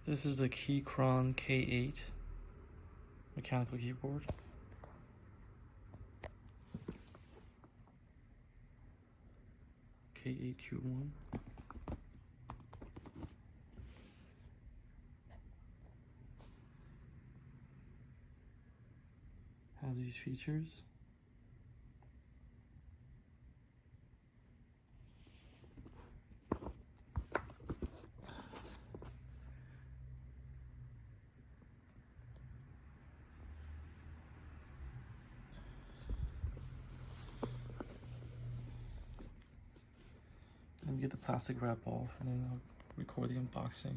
This is a Keychron K8 mechanical keyboard. K8Q1. Has these features. Let me get the plastic wrap off and then I'll record the unboxing.